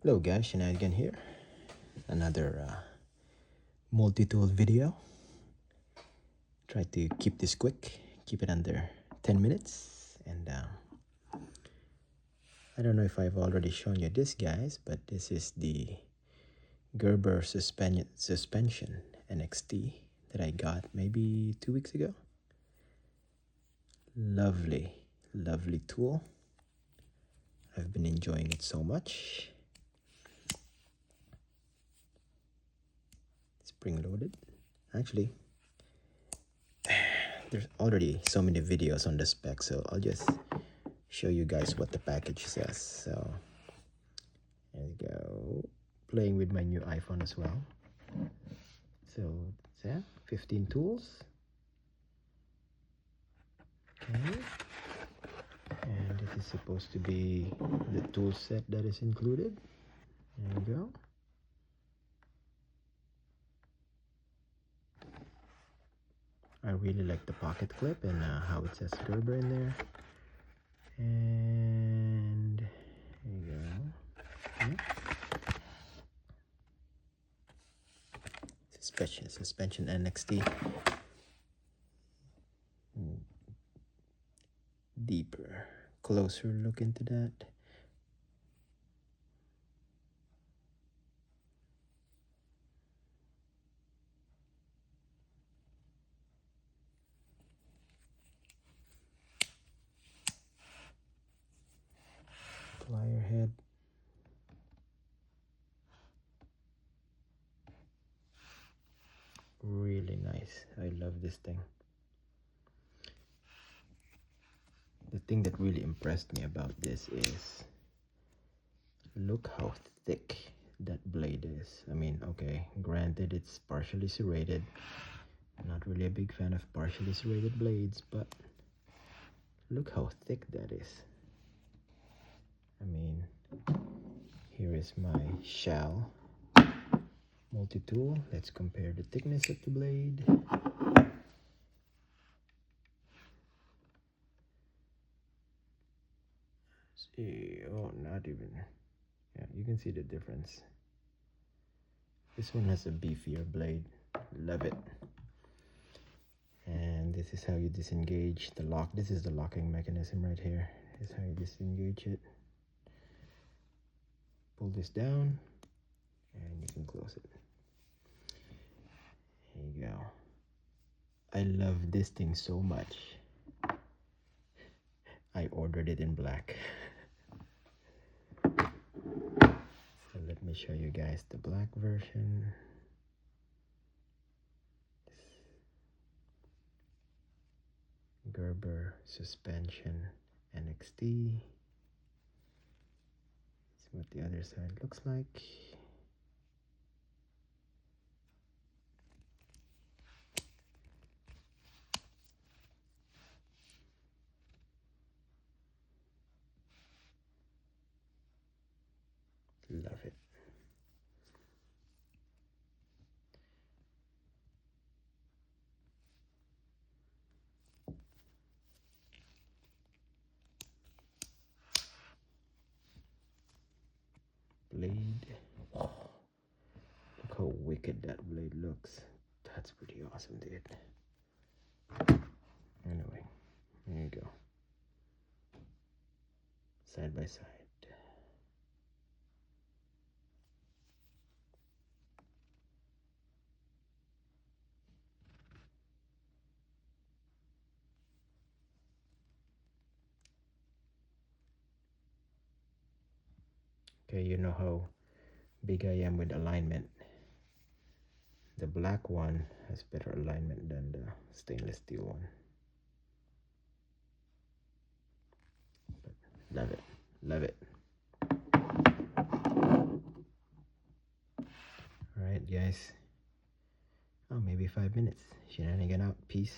Hello guys, Shenanigan here. Another multi-tool video. Try to keep this quick, keep it under 10 minutes. And I don't know if I've already shown you this, guys, but this is the Gerber suspension NXT that I got maybe 2 weeks ago. Lovely, lovely tool. I've been enjoying it so much. Spring-loaded. Actually, there's already so many videos on the spec, so I'll just show you guys what the package says. So there you go. Playing with my new iPhone as well. So yeah, 15 tools. Okay. And this is supposed to be the tool set that is included. There you go. I really like the pocket clip and how it says Gerber in there. And there you go. Yeah. Suspension NXT. Deeper, closer look into that. Plier head. Really nice. I love this thing. The thing that really impressed me about this is look how thick that blade is. I mean, okay, granted it's partially serrated. I'm not really a big fan of partially serrated blades, but look how thick that is. I mean, here is my shell multi-tool. Let's compare the thickness of the blade. See, oh, not even. Yeah, you can see the difference. This one has a beefier blade. Love it. And this is how you disengage the lock. This is the locking mechanism right here. This is how you disengage it. Pull this down and you can close it. There you go. I love this thing so much. I ordered it in black. So let me show you guys the black version. Gerber suspension NXT. See what the other side looks like. Love it. Blade. Oh, look how wicked that blade looks. That's pretty awesome, dude. Anyway, there you go. Side by side. Okay, you know how big I am with alignment. The black one has better alignment than the stainless steel one. But love it, love it. Alright guys. Oh, maybe 5 minutes. Shenanigan out. Peace.